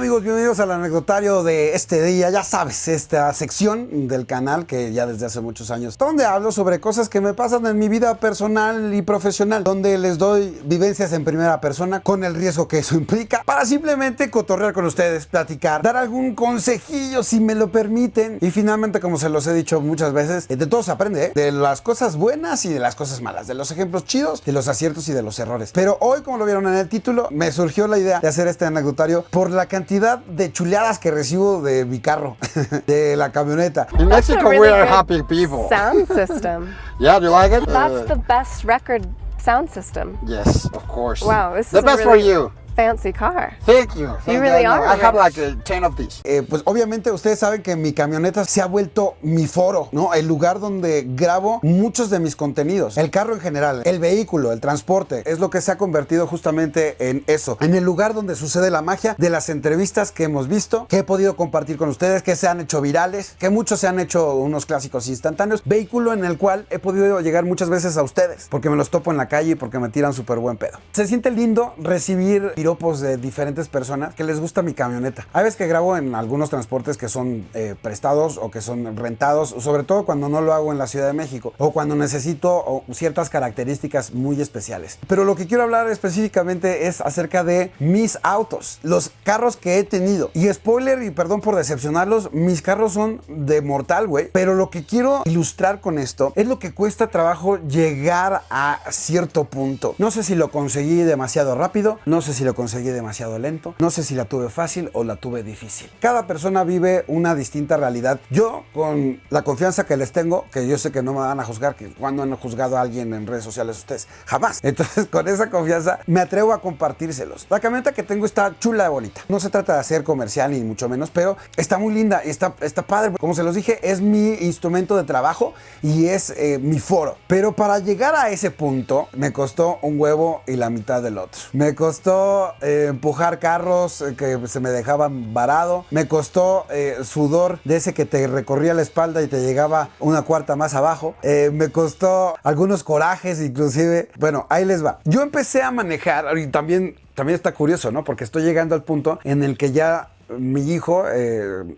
amigos? Bienvenidos al anecdotario de este día. Ya sabes, esta sección del canal que ya desde hace muchos años, donde hablo sobre cosas que me pasan en mi vida personal y profesional, donde les doy vivencias en primera persona con el riesgo que eso implica, para simplemente cotorrear con ustedes, platicar, dar algún consejillo si me lo permiten. Y finalmente, como se los he dicho muchas veces, de todo se aprende, ¿eh? De las cosas buenas y de las cosas malas, de los ejemplos chidos, de los aciertos y de los errores. Pero hoy, como lo vieron en el título, me surgió la idea de hacer este anecdotario por la cantidad de chuleadas que recibo de mi carro, de la camioneta. In Mexico, we are happy people. Sound system. Yeah, do you like it? That's the best record sound system. Yes, of course. Wow, this the is a best for really you. fancy car. Thank you. You really are I have rich. like 10 of these. Pues obviamente ustedes saben que mi camioneta se ha vuelto mi foro, ¿no? El lugar donde grabo muchos de mis contenidos. El carro en general, el vehículo, el transporte, es lo que se ha convertido justamente en eso. En el lugar donde sucede la magia de las entrevistas que hemos visto, que he podido compartir con ustedes, que se han hecho virales, que muchos se han hecho unos clásicos instantáneos. Vehículo en el cual he podido llegar muchas veces a ustedes, porque me los topo en la calle y porque me tiran súper buen pedo. Se siente lindo recibir piropos de diferentes personas que les gusta mi camioneta. Hay veces que grabo en algunos transportes que son prestados o que son rentados, sobre todo cuando no lo hago en la Ciudad de México o cuando necesito ciertas características muy especiales. Pero lo que quiero hablar específicamente es acerca de mis autos, los carros que he tenido. Y spoiler, y perdón por decepcionarlos, mis carros son de mortal, güey. Pero lo que quiero ilustrar con esto es lo que cuesta trabajo llegar a cierto punto. No sé si lo conseguí demasiado rápido, no sé si lo conseguí demasiado lento, no sé si la tuve fácil o la tuve difícil. Cada persona vive una distinta realidad. Yo, con la confianza que les tengo, que yo sé que no me van a juzgar, que cuando han juzgado a alguien en redes sociales ustedes, jamás. Entonces, con esa confianza me atrevo a compartírselos. La camioneta que tengo está chula y bonita. No se trata de hacer comercial ni mucho menos, pero está muy linda, está padre. Como se los dije, es mi instrumento de trabajo y es mi foro. Pero para llegar a ese punto, me costó un huevo y la mitad del otro. Me costó empujar carros que se me dejaban varado. Me costó sudor de ese que te recorría la espalda y te llegaba una cuarta más abajo. Me costó algunos corajes inclusive. Bueno, ahí les va. Yo empecé a manejar y también está curioso, ¿no? Porque estoy llegando al punto en el que ya mi hijo,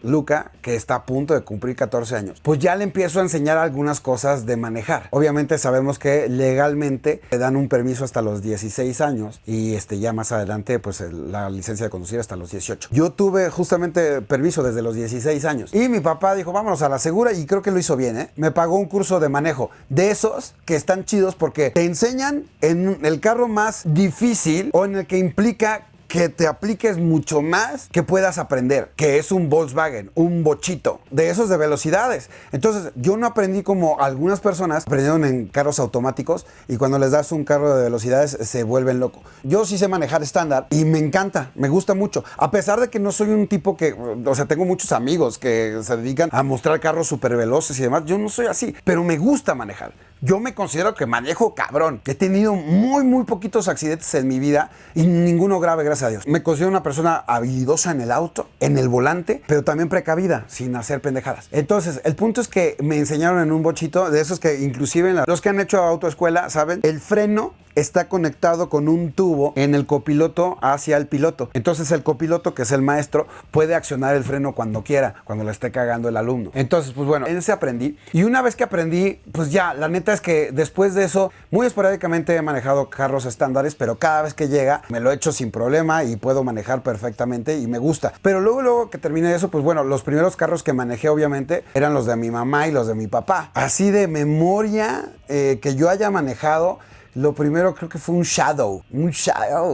Luca, que está a punto de cumplir 14 años, pues ya le empiezo a enseñar algunas cosas de manejar. Obviamente sabemos que legalmente le dan un permiso hasta los 16 años y ya más adelante pues la licencia de conducir hasta los 18. Yo tuve justamente permiso desde los 16 años y mi papá dijo vámonos a la segura y creo que lo hizo bien, ¿eh? Me pagó un curso de manejo de esos que están chidos porque te enseñan en el carro más difícil o en el que implica que te apliques mucho más que puedas aprender, que es un Volkswagen, un bochito, de esos de velocidades. Entonces, yo no aprendí como algunas personas aprendieron en carros automáticos y cuando les das un carro de velocidades se vuelven locos. Yo sí sé manejar estándar y me encanta, me gusta mucho. A pesar de que no soy un tipo que, o sea, tengo muchos amigos que se dedican a mostrar carros súper veloces y demás. Yo no soy así, pero me gusta manejar. Yo me considero que manejo cabrón. He tenido muy poquitos accidentes en mi vida y ninguno grave, gracias a Dios. Me considero una persona habilidosa en el auto, en el volante, pero también precavida, sin hacer pendejadas. Entonces, el punto es que me enseñaron en un bochito, de esos que inclusive los que han hecho autoescuela, ¿saben? El freno está conectado con un tubo en el copiloto hacia el piloto. Entonces el copiloto, que es el maestro, puede accionar el freno cuando quiera, cuando le esté cagando el alumno. Entonces, pues bueno, en ese aprendí. Y una vez que aprendí, pues ya, la neta es que después de eso, muy esporádicamente he manejado carros estándares, pero cada vez que llega, me lo he hecho sin problema y puedo manejar perfectamente y me gusta. Pero luego que terminé eso, pues bueno, los primeros carros que manejé, obviamente, eran los de mi mamá y los de mi papá. Así de memoria, que yo haya manejado, lo primero creo que fue un Shadow,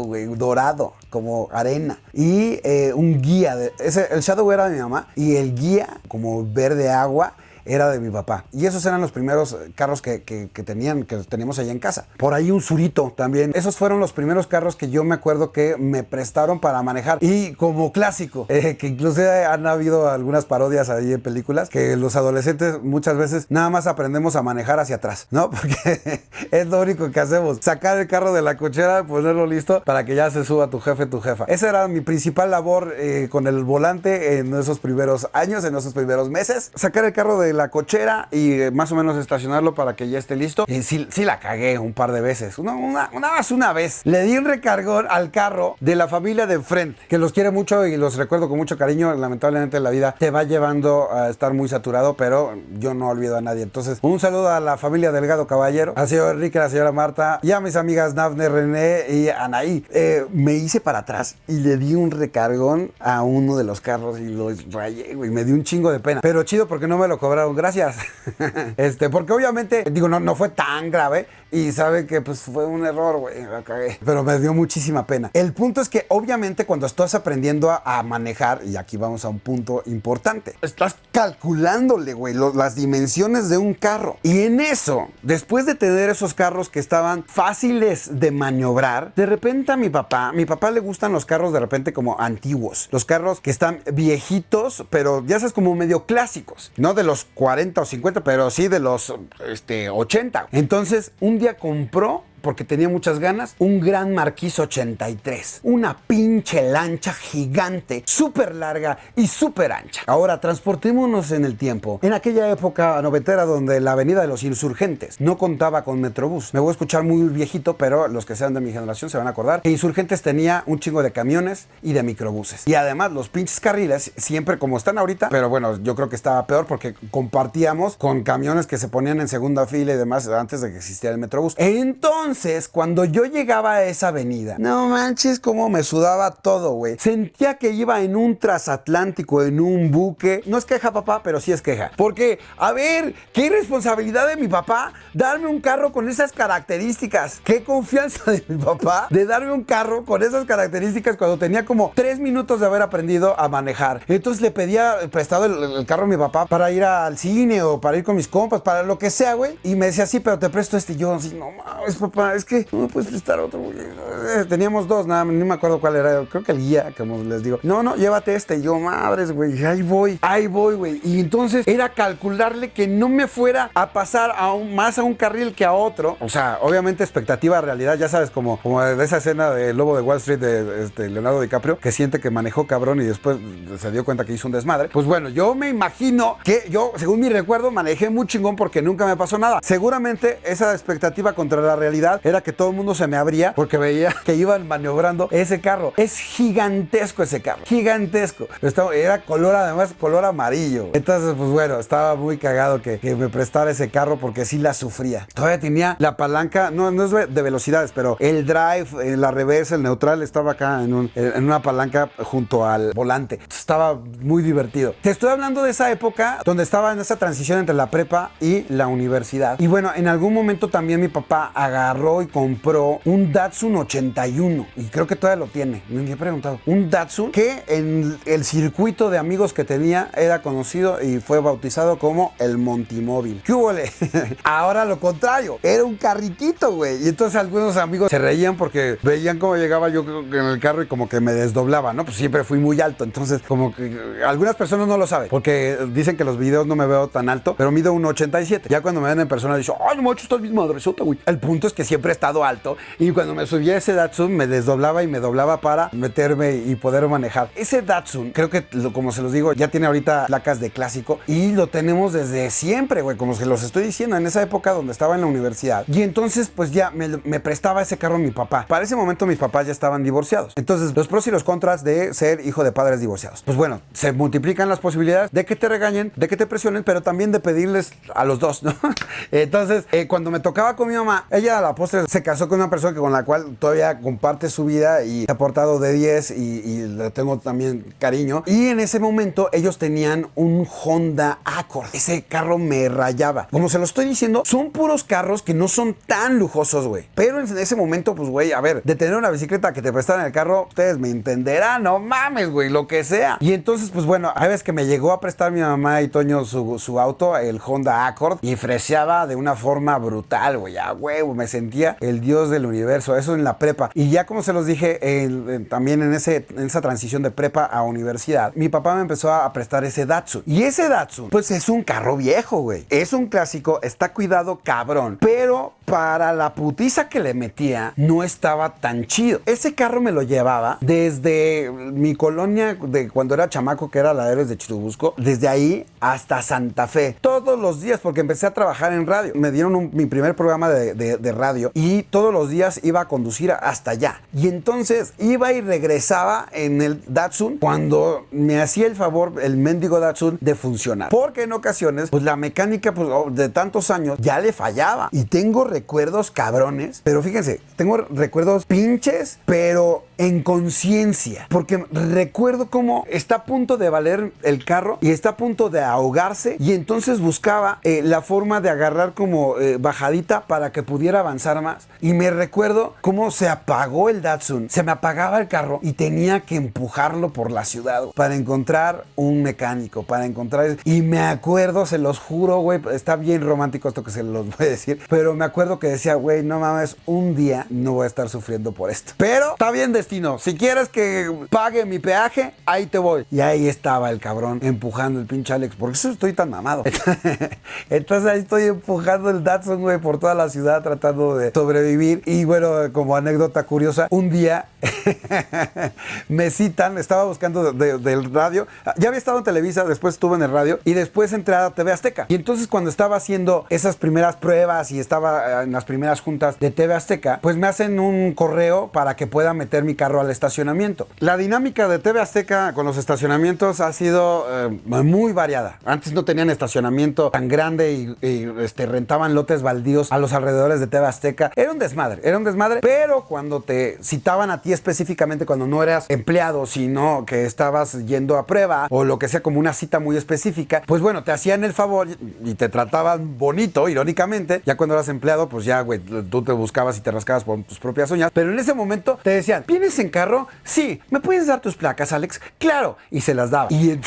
güey, dorado, como arena. Y un guía, el Shadow era de mi mamá y el guía, como verde agua, era de mi papá. Y esos eran los primeros carros que teníamos allá en casa. Por ahí un Surito también. Esos fueron los primeros carros que yo me acuerdo que me prestaron para manejar. Y como clásico, que incluso han habido algunas parodias ahí en películas, que los adolescentes muchas veces nada más aprendemos a manejar hacia atrás, ¿no? Porque es lo único que hacemos. Sacar el carro de la cochera, ponerlo listo para que ya se suba tu jefe, tu jefa. Esa era mi principal labor con el volante en esos primeros años, en esos primeros meses. Sacar el carro de la cochera y más o menos estacionarlo para que ya esté listo. Y sí la cagué un par de veces. Una vez. Le di un recargón al carro de la familia de enfrente, que los quiere mucho y los recuerdo con mucho cariño. Lamentablemente la vida te va llevando a estar muy saturado, pero yo no olvido a nadie. Entonces, un saludo a la familia Delgado Caballero, al señor Enrique, a la señora Marta y a mis amigas Nafne, René y Anaí. Me hice para atrás y le di un recargón a uno de los carros y lo rayé, güey. Me dio un chingo de pena. Pero chido porque no me lo cobraron. Gracias. Porque obviamente, digo, no fue tan grave y sabe que pues fue un error, güey. La cagué. Pero me dio muchísima pena. El punto es que obviamente cuando estás aprendiendo a manejar, y aquí vamos a un punto importante, estás calculándole, güey, las dimensiones de un carro. Y en eso, después de tener esos carros que estaban fáciles de maniobrar, de repente a mi papá le gustan los carros de repente como antiguos. Los carros que están viejitos, pero ya sabes, como medio clásicos. No de los 40 o 50, pero sí de los 80. Entonces, un día compró, porque tenía muchas ganas, un Gran Marquis 83. Una pinche lancha gigante, súper larga y súper ancha. Ahora, transportémonos en el tiempo. En aquella época noventera donde la avenida de los Insurgentes no contaba con Metrobús. Me voy a escuchar muy viejito, pero los que sean de mi generación se van a acordar que Insurgentes tenía un chingo de camiones y de microbuses. Y además, los pinches carriles, siempre como están ahorita, pero bueno, yo creo que estaba peor porque compartíamos con camiones que se ponían en segunda fila y demás antes de que existiera el Metrobús. Entonces, cuando yo llegaba a esa avenida, no manches cómo me sudaba todo, güey. Sentía que iba en un transatlántico, en un buque. No es queja, papá, pero sí es queja. Porque, a ver, qué irresponsabilidad de mi papá darme un carro con esas características. Qué confianza de mi papá de darme un carro con esas características cuando tenía como 3 minutos de haber aprendido a manejar. Entonces le pedía prestado el carro a mi papá para ir al cine o para ir con mis compas, para lo que sea, güey. Y me decía, sí, pero te presto este. Y yo así, no mames, papá, es que no me puedes prestar otro, güey. Teníamos dos, nada, ni me acuerdo cuál era. Creo que el guía, como les digo. No, llévate este. Y yo, madres, güey, ahí voy, güey. Y entonces era calcularle que no me fuera a pasar más a un carril que a otro. O sea, obviamente expectativa, realidad, ya sabes, como de esa escena de Lobo de Wall Street de Leonardo DiCaprio, que siente que manejó cabrón y después se dio cuenta que hizo un desmadre. Pues bueno, yo me imagino que yo, según mi recuerdo, manejé muy chingón porque nunca me pasó nada. Seguramente esa expectativa contra la realidad era que todo el mundo se me abría porque veía que iban maniobrando ese carro. Es gigantesco ese carro, gigantesco. Era además color amarillo. Entonces, pues bueno, estaba muy cagado que me prestara ese carro porque sí la sufría. Todavía tenía la palanca, no es de velocidades, pero el drive, la reversa, el neutral estaba acá en una palanca junto al volante. Estaba muy divertido. Te estoy hablando de esa época donde estaba en esa transición entre la prepa y la universidad. Y bueno, en algún momento también mi papá agarró y compró un Datsun 81 y creo que todavía lo tiene, me he preguntado. Un Datsun que en el circuito de amigos que tenía era conocido y fue bautizado como el Montimóvil. ¿Qué huele? Ahora lo contrario, era un carritito, güey. Y entonces algunos amigos se reían porque veían cómo llegaba yo en el carro y como que me desdoblaba, ¿no? Pues siempre fui muy alto, entonces como que algunas personas no lo saben porque dicen que los videos no me veo tan alto, pero mido 1.87. Ya cuando me ven en persona dicen, ay, no macho, estás mismo madresota, güey. El punto es que siempre he estado alto y cuando me subía ese Datsun me desdoblaba y me doblaba para meterme y poder manejar. Ese Datsun, creo que como se los digo, ya tiene ahorita placas de clásico y lo tenemos desde siempre, güey, como se los estoy diciendo, en esa época donde estaba en la universidad. Y entonces pues ya me prestaba ese carro mi papá. Para ese momento mis papás ya estaban divorciados. Entonces los pros y los contras de ser hijo de padres divorciados. Pues bueno, se multiplican las posibilidades de que te regañen, de que te presionen, pero también de pedirles a los dos, ¿no? Entonces cuando me tocaba con mi mamá, ella a la postre se casó con una persona con la cual todavía comparte su vida y se ha portado de 10 y le tengo también cariño. Y en ese momento ellos tenían un Honda Accord. Ese carro me rayaba. Como se lo estoy diciendo, son puros carros que no son tan lujosos, güey. Pero en ese momento, pues, güey, a ver, de tener una bicicleta que te prestaran el carro, ustedes me entenderán, no mames, güey, lo que sea. Y entonces, pues bueno, hay veces que me llegó a prestar mi mamá y Toño su auto, el Honda Accord, y freseaba de una forma brutal, güey. Ya, güey, me sentía el dios del universo. Eso en la prepa. Y ya como se los dije, también en esa transición de prepa a universidad, mi papá me empezó a prestar ese Datsun. Y ese Datsun, pues es un carro viejo, güey. Es un clásico, está cuidado cabrón. Pero para la putiza que le metía, no estaba tan chido. Ese carro me lo llevaba desde mi colonia de cuando era chamaco, que era la Héroes de Churubusco, desde ahí hasta Santa Fe. Todos los días, porque empecé a trabajar en radio. Me dieron mi primer programa de radio y todos los días iba a conducir hasta allá. Y entonces iba y regresaba en el Datsun cuando me hacía el favor el mendigo Datsun de funcionar. Porque en ocasiones, pues la mecánica pues, de tantos años ya le fallaba. Y tengo recuerdos cabrones, pero fíjense, tengo recuerdos pinches, pero en conciencia. Porque recuerdo cómo está a punto de valer el carro y está a punto de ahogarse. Y entonces buscaba la forma de agarrar como bajadita para que pudiera avanzar más. Y me recuerdo cómo se apagó el Datsun. Se me apagaba el carro y tenía que empujarlo por la ciudad para encontrar un mecánico, para encontrar... Y me acuerdo, se los juro, güey, está bien romántico esto que se los voy a decir, pero me acuerdo que decía, güey, no mames, un día no voy a estar sufriendo por esto. Pero está bien, destino. Si quieres que pague mi peaje, ahí te voy. Y ahí estaba el cabrón empujando el pinche Alex. ¿Por qué estoy tan mamado? Entonces ahí estoy empujando el Datsun, güey, por toda la ciudad tratando de sobrevivir. Y bueno, como anécdota curiosa, un día me citan, estaba buscando del radio. Ya había estado en Televisa, después estuve en el radio y después entré a TV Azteca. Y entonces cuando estaba haciendo esas primeras pruebas y estaba en las primeras juntas de TV Azteca, pues me hacen un correo para que pueda meter mi carro al estacionamiento. La dinámica de TV Azteca con los estacionamientos ha sido muy variada. Antes no tenían estacionamiento tan grande y rentaban lotes baldíos a los alrededores de TV Azteca. Era un desmadre, pero cuando te citaban a ti específicamente, cuando no eras empleado, sino que estabas yendo a prueba o lo que sea, como una cita muy específica, pues bueno, te hacían el favor y te trataban bonito, irónicamente. Ya cuando eras empleado, pues ya, güey, tú te buscabas y te rascabas por tus propias uñas, pero en ese momento te decían, ¿vienes en carro? Sí. ¿Me puedes dar tus placas, Alex? Claro. Y se las daba. Y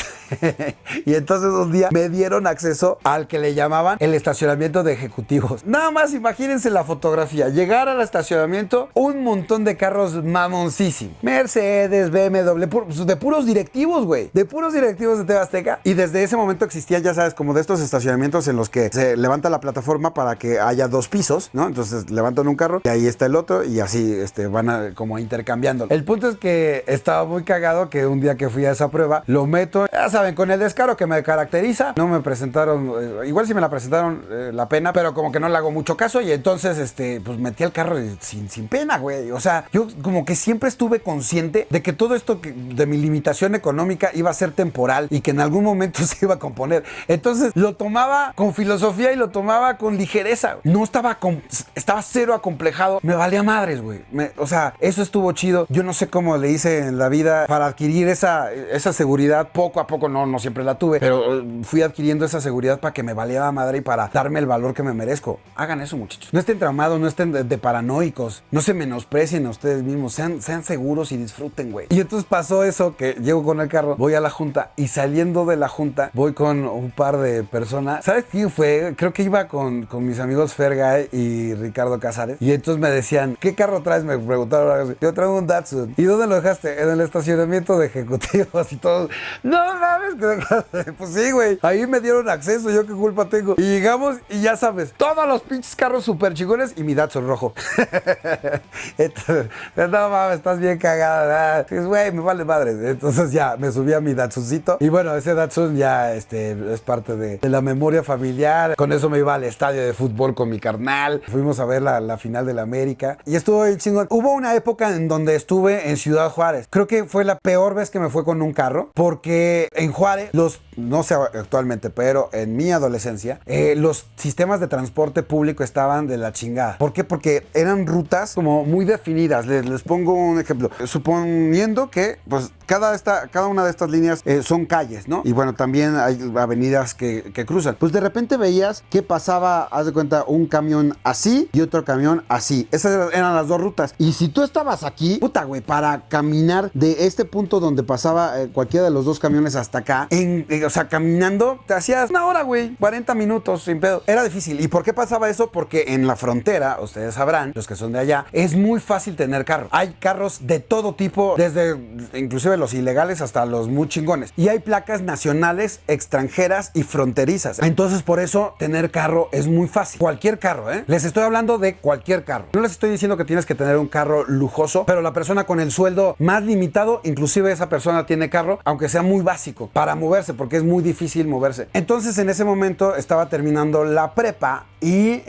entonces un día me dieron acceso al que le llamaban el estacionamiento de ejecutivos. Nada más imagínense la fotografía. Llegar al estacionamiento, un montón de carros mamoncísimos. Mercedes, BMW, de puros directivos, güey. De puros directivos de TV Azteca. Y desde ese momento existía, ya sabes, como de estos estacionamientos en los que se levanta la plataforma para que haya dos pisos, ¿no? Entonces levantan un carro y ahí está el otro y así van como intercambiando. El punto es que estaba muy cagado que un día que fui a esa prueba, lo meto, ya saben, con el descaro que me caracteriza, no me presentaron, igual sí me la presentaron la pena, pero como que no le hago mucho caso y entonces, pues metí el carro sin pena, güey. O sea, yo como que siempre estuve consciente de que todo esto de mi limitación económica iba a ser temporal y que en algún momento se iba a componer. Entonces lo tomaba con filosofía y lo tomaba con ligereza. No estaba cero acomplejado. Me valía madres, güey. O sea, eso estuvo chido. Yo no sé cómo le hice en la vida para adquirir esa seguridad. Poco a poco, no siempre la tuve, pero fui adquiriendo esa seguridad para que me valiera madre y para darme el valor que me merezco. Hagan eso, muchachos. No estén traumados, no estén de paranoicos. No se menosprecien a ustedes mismos. Sean seguros y disfruten, güey. Y entonces pasó eso, que llego con el carro, voy a la junta y saliendo de la junta voy con un par de personas. ¿Sabes quién fue? Creo que iba con mis amigos Fergay y Ricardo Casares. Y entonces me decían, ¿qué carro traes? Me preguntaron. Yo traigo un Datsun. ¿Y dónde lo dejaste? En el estacionamiento de ejecutivos y todos. No mames, que dejaste. Pues sí, güey. Ahí me dieron acceso. ¿Yo qué culpa tengo? Y llegamos y ya sabes, todos los pinches carros súper chingones y mi Datsun rojo. Entonces, no mames, estás bien cagada. Güey, me vale madre. Entonces ya me subí a mi Datsuncito. Y bueno, ese Datsun ya es parte de la memoria familiar. Con eso me iba al estadio de fútbol con mi carnal. Fuimos a ver la final de la América. Y estuvo bien chingón. Hubo una época en donde estuve en Ciudad Juárez. Creo que fue la peor vez que me fue con un carro. Porque en Juárez, no sé actualmente, pero en mi adolescencia, los sistemas de transporte público estaban de la chingada. ¿Por qué? Porque eran rutas como muy definidas. Les pongo un ejemplo. Suponiendo que, pues, cada una de estas líneas son calles, ¿no? Y bueno, también hay avenidas que cruzan. Pues de repente veías que pasaba, haz de cuenta, un camión así y otro camión así. Esas eran las dos rutas. Y si tú estabas aquí, puta, güey, para caminar de este punto donde pasaba cualquiera de los dos camiones hasta acá, o sea, caminando, te hacías una hora, güey, 40 minutos sin pedo. Era difícil. ¿Y por qué pasaba eso? Porque en la frontera, ustedes sabrán, los que son de allá, es muy fácil tener carro. Hay carros de todo tipo, desde inclusive los ilegales hasta los muy chingones. Y hay placas nacionales, extranjeras y fronterizas. Entonces, por eso, tener carro es muy fácil. Cualquier carro, ¿eh? Les estoy hablando de cualquier carro. No les estoy diciendo que tienes que tener un carro lujoso, pero la persona con el sueldo más limitado, inclusive esa persona tiene carro, aunque sea muy básico, para moverse, porque es muy difícil moverse. Entonces, en ese momento estaba terminando la prepa y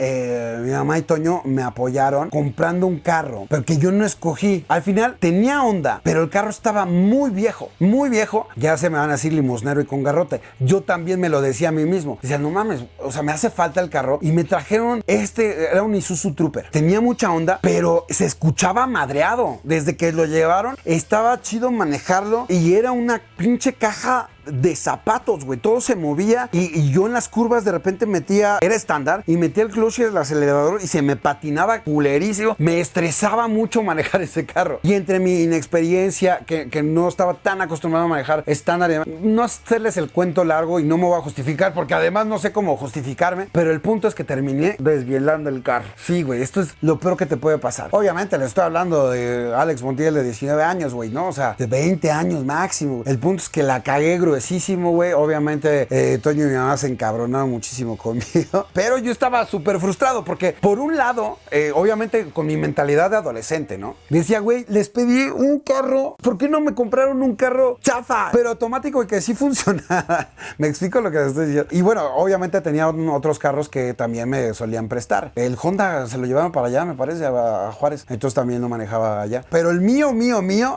mi mamá y Toño me apoyaron comprando un carro, pero que yo no escogí. Al final tenía Honda, pero el carro estaba muy viejo, muy viejo. Ya se me van a decir limosnero y con garrote. Yo también me lo decía a mí mismo. Decía, no mames, o sea, me hace falta el carro. Y me trajeron era un Isuzu Trooper. Tenía mucha onda, pero se escuchaba madreado. Desde que lo llevaron, estaba chido manejarlo y era una pinche caja de zapatos, güey. Todo se movía y yo en las curvas de repente era estándar, y metía el clutch y el acelerador y se me patinaba culerísimo. Me estresaba mucho manejar ese carro. Y entre mi inexperiencia, que no estaba tan acostumbrado a manejar estándar, no hacerles el cuento largo, y no me voy a justificar porque además no sé cómo justificarme, pero el punto es que terminé desvielando el carro. Sí, güey, esto es lo peor que te puede pasar. Obviamente le estoy hablando de Alex Montiel de 19 años, güey, ¿no? O sea, de 20 años máximo. El punto es que la cagué gruesísimo, güey. Obviamente Toño y mi mamá se encabronaron muchísimo conmigo, pero yo estaba súper frustrado porque, por un lado, obviamente con mi mentalidad de adolescente, ¿no? Decía, güey, les pedí un carro, ¿por qué no me compraron un carro chafa, pero automático y que sí funcionara? Me explico lo que les estoy diciendo. Y bueno, obviamente tenía otros carros que también me solían prestar. El Honda se lo llevaron para allá, me parece, a Juárez. Entonces también lo manejaba allá. Pero el mío,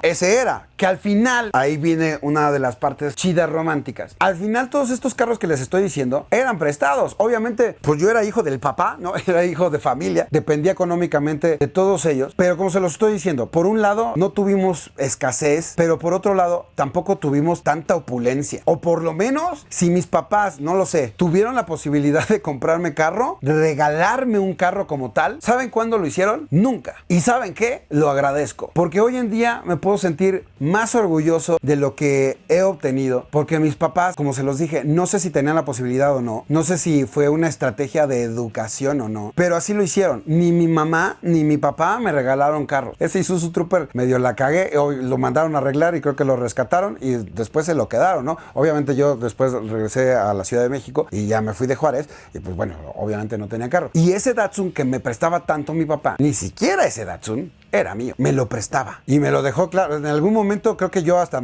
ese era. Que al final, ahí viene una de las partes chidas románticas. Al final, todos estos carros que les estoy diciendo eran prestados. Obviamente, pues yo era hijo del papá, ¿no? Era hijo de familia. Dependía económicamente de todos ellos. Pero como se los estoy diciendo, por un lado, no tuvimos escasez, pero por otro lado, tampoco tuvimos tanta opulencia. O por lo menos, si mis papás, no lo sé, tuvieron la posibilidad de comprarme carro, de regalarme un carro como tal, ¿saben cuándo lo hicieron? Nunca. ¿Y saben qué? Lo agradezco. Porque hoy en día me puedo sentir más orgulloso de lo que he obtenido, porque mis papás, como se los dije, no sé si tenían la posibilidad o no, no sé si fue una estrategia de educación o no, pero así lo hicieron. Ni mi mamá ni mi papá me regalaron carros. Ese Isuzu Trooper medio la cagué, hoy lo mandaron a arreglar y creo que lo rescataron y después se lo quedaron, ¿no? Obviamente yo después regresé a la Ciudad de México y ya me fui de Juárez y pues bueno, obviamente no tenía carro. Y ese Datsun que me prestaba tanto mi papá, ni siquiera ese Datsun era mío, me lo prestaba y me lo dejó claro. En algún momento creo que yo hasta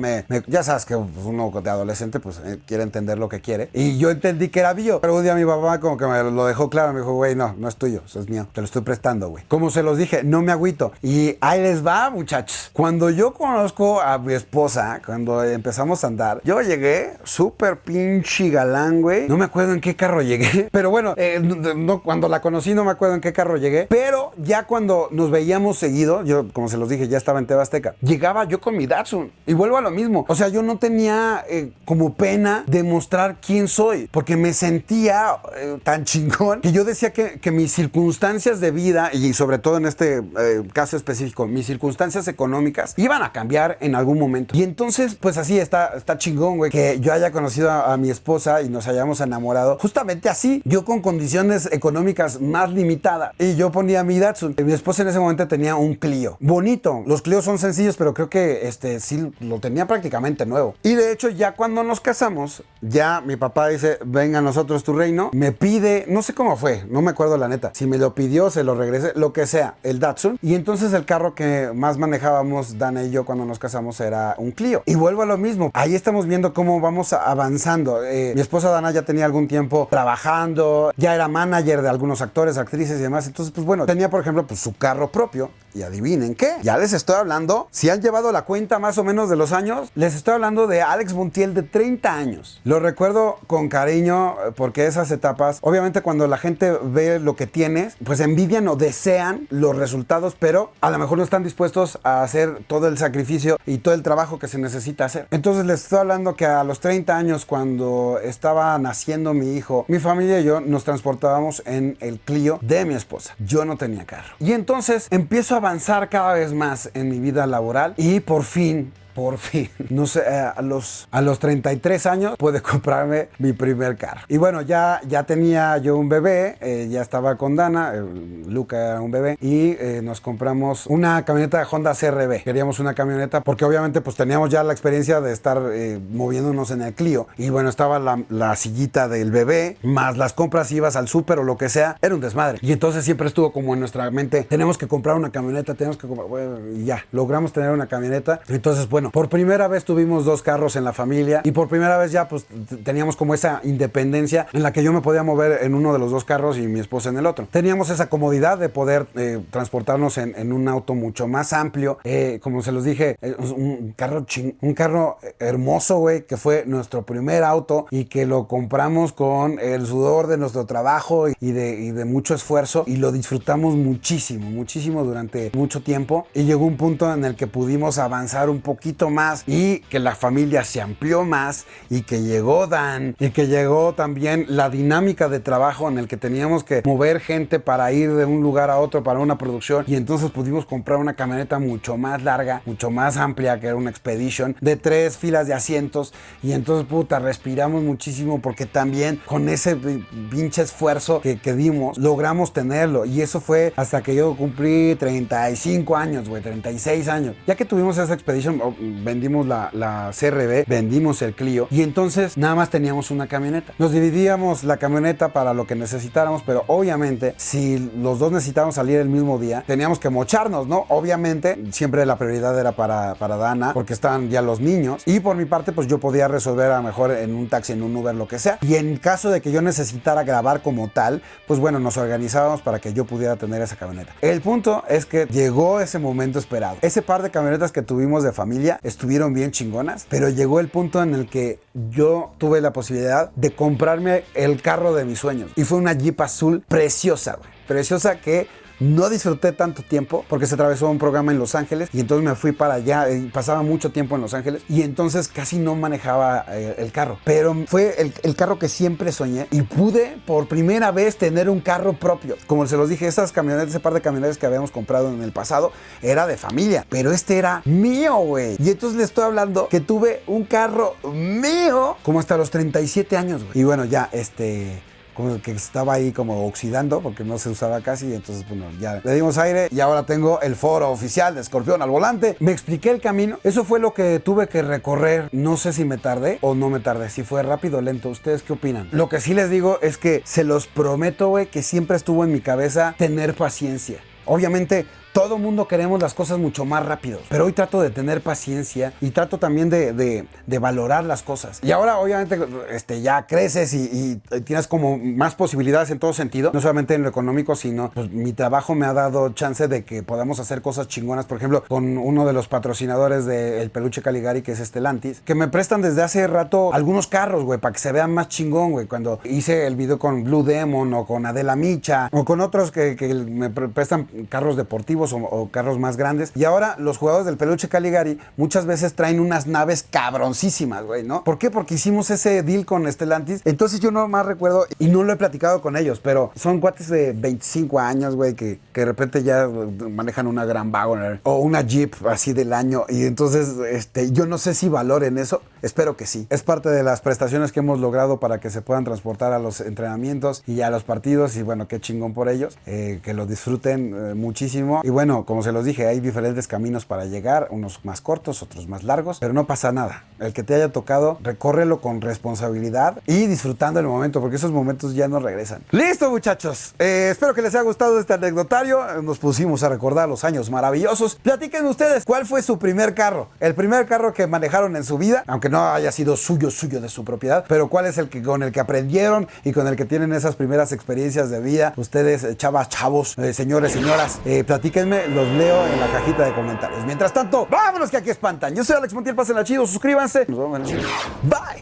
ya sabes que uno de adolescente pues quiere entender lo que quiere, y yo entendí que era mío, pero un día mi papá como que me lo dejó claro, me dijo, güey, no es tuyo, eso es mío, te lo estoy prestando, güey. Como se los dije, no me agüito. Y ahí les va, muchachos. Cuando yo conozco a mi esposa, cuando empezamos a andar, yo llegué súper pinche galán, güey. No me acuerdo en qué carro llegué, pero bueno, cuando la conocí no me acuerdo en qué carro llegué, pero ya cuando nos veíamos seguido, yo, como se los dije, ya estaba en TV Azteca, llegaba yo con mi Datsun y vuelvo a lo mismo. O sea, yo no tenía como pena de mostrar quién soy, porque me sentía tan chingón que yo decía que mis circunstancias de vida, y sobre todo en este caso específico, mis circunstancias económicas iban a cambiar en algún momento. Y entonces, pues así está chingón, güey, que yo haya conocido a mi esposa y nos hayamos enamorado justamente así, yo con condiciones económicas más limitadas, y yo ponía mi Datsun. Mi esposa en ese momento tenía un Clio bonito. Los Clios son sencillos, pero creo que sí lo tenía prácticamente nuevo. Y de hecho, ya cuando nos casamos, ya mi papá dice, venga a nosotros tu reino, me pide, no sé cómo fue, no me acuerdo la neta, si me lo pidió, se lo regresé, lo que sea, el Datsun. Y entonces el carro que más manejábamos Dana y yo cuando nos casamos era un Clio. Y vuelvo a lo mismo, ahí estamos viendo cómo vamos avanzando. Mi esposa Dana ya tenía algún tiempo trabajando, ya era manager de algunos actores, actrices y demás. Entonces, pues bueno, tenía por ejemplo pues su carro propio. Y adivinen qué, ya les estoy hablando, si han llevado la cuenta más o menos de los años, les estoy hablando de Alex Montiel de 30 años. Lo recuerdo con cariño porque esas etapas, obviamente cuando la gente ve lo que tienes, pues envidian o desean los resultados, pero a lo mejor no están dispuestos a hacer todo el sacrificio y todo el trabajo que se necesita hacer. Entonces les estoy hablando que a los 30 años, cuando estaba naciendo mi hijo, mi familia y yo nos transportábamos en el Clio de mi esposa. Yo no tenía carro. Y entonces empiezo a avanzar cada vez más en mi vida laboral y por fin por fin, no sé, a los 33 años pude comprarme mi primer carro. Y bueno, ya tenía yo un bebé, ya estaba con Dana, Luca era un bebé, y nos compramos una camioneta Honda CR-V. Queríamos una camioneta porque obviamente pues teníamos ya la experiencia de estar moviéndonos en el Clio. Y bueno, estaba la sillita del bebé, más las compras, ibas al súper o lo que sea, era un desmadre. Y entonces siempre estuvo como en nuestra mente, tenemos que comprar una camioneta, tenemos que comprar, bueno, y ya, logramos tener una camioneta. Entonces, bueno, por primera vez tuvimos 2 carros en la familia y por primera vez ya pues teníamos como esa independencia en la que yo me podía mover en uno de los 2 carros y mi esposa en el otro. Teníamos esa comodidad de poder transportarnos en un auto mucho más amplio. Como se los dije, un carro hermoso, güey, que fue nuestro primer auto y que lo compramos con el sudor de nuestro trabajo y de mucho esfuerzo, y lo disfrutamos muchísimo durante mucho tiempo, y llegó un punto en el que pudimos avanzar un poquito más y que la familia se amplió más y que llegó Dan y que llegó también la dinámica de trabajo en el que teníamos que mover gente para ir de un lugar a otro para una producción, y entonces pudimos comprar una camioneta mucho más larga, mucho más amplia, que era una Expedition de 3 filas de asientos, y entonces puta, respiramos muchísimo porque también con ese pinche esfuerzo que dimos logramos tenerlo, y eso fue hasta que yo cumplí 35 años, güey, 36 años. Ya que tuvimos esa Expedition, vendimos la CR-V, vendimos el Clio, y entonces nada más teníamos una camioneta. Nos dividíamos la camioneta para lo que necesitáramos, pero obviamente si los dos necesitábamos salir el mismo día, teníamos que mocharnos, ¿no? Obviamente siempre la prioridad era para Dana, porque estaban ya los niños, y por mi parte pues yo podía resolver a lo mejor en un taxi, en un Uber, lo que sea. Y en caso de que yo necesitara grabar como tal, pues bueno, nos organizábamos para que yo pudiera tener esa camioneta. El punto es que llegó ese momento esperado. Ese par de camionetas que tuvimos de familia estuvieron bien chingonas, pero llegó el punto en el que yo tuve la posibilidad de comprarme el carro de mis sueños, y fue una Jeep azul preciosa, güey. Preciosa, que no disfruté tanto tiempo porque se atravesó un programa en Los Ángeles y entonces me fui para allá, pasaba mucho tiempo en Los Ángeles y entonces casi no manejaba el carro, pero fue el carro que siempre soñé, y pude por primera vez tener un carro propio. Como se los dije, esas camionetas, ese par de camionetas que habíamos comprado en el pasado era de familia, pero este era mío, güey. Y entonces le estoy hablando que tuve un carro mío como hasta los 37 años, güey. Y bueno, ya como que estaba ahí como oxidando porque no se usaba casi, y entonces bueno, ya le dimos aire y ahora tengo el foro oficial de Escorpión al volante. Me expliqué el camino, eso fue lo que tuve que recorrer. No sé si me tardé o no me tardé, si fue rápido o lento. ¿Ustedes qué opinan? Lo que sí les digo es que se los prometo, güey, que siempre estuvo en mi cabeza tener paciencia. Obviamente todo mundo queremos las cosas mucho más rápido, pero hoy trato de tener paciencia y trato también de valorar las cosas. Y ahora obviamente ya creces y tienes como más posibilidades en todo sentido, no solamente en lo económico, sino pues mi trabajo me ha dado chance de que podamos hacer cosas chingonas. Por ejemplo, con uno de los patrocinadores del Peluche Caligari, que es Stellantis, que me prestan desde hace rato algunos carros, güey, para que se vean más chingón, güey. Cuando hice el video con Blue Demon o con Adela Micha o con otros que me prestan carros deportivos o carros más grandes. Y ahora los jugadores del Peluche Caligari muchas veces traen unas naves cabroncísimas, güey, ¿no? ¿Por qué? Porque hicimos ese deal con Stellantis. Entonces yo no más recuerdo, y no lo he platicado con ellos, pero son cuates de 25 años, güey, que de repente ya manejan una Grand Wagoner o una Jeep así del año. Y entonces yo no sé si valoren eso. Espero que sí. Es parte de las prestaciones que hemos logrado para que se puedan transportar a los entrenamientos y a los partidos. Y bueno, qué chingón por ellos. Que lo disfruten muchísimo. Y bueno, como se los dije, hay diferentes caminos para llegar, unos más cortos, otros más largos, pero no pasa nada. El que te haya tocado, recórrelo con responsabilidad y disfrutando el momento, porque esos momentos ya no regresan. ¡Listo, muchachos! Espero que les haya gustado este anecdotario. Nos pusimos a recordar los años maravillosos. Platiquen ustedes, ¿cuál fue su primer carro? El primer carro que manejaron en su vida, aunque no haya sido suyo de su propiedad, pero ¿cuál es el que con el que aprendieron y con el que tienen esas primeras experiencias de vida? Ustedes, chavos, señores, señoras, platíquenme, los leo en la cajita de comentarios. Mientras tanto, vámonos que aquí espantan. Yo soy Alex Montiel, pásenla chido, suscríbanse. Nos vemos en el siguiente. Bye.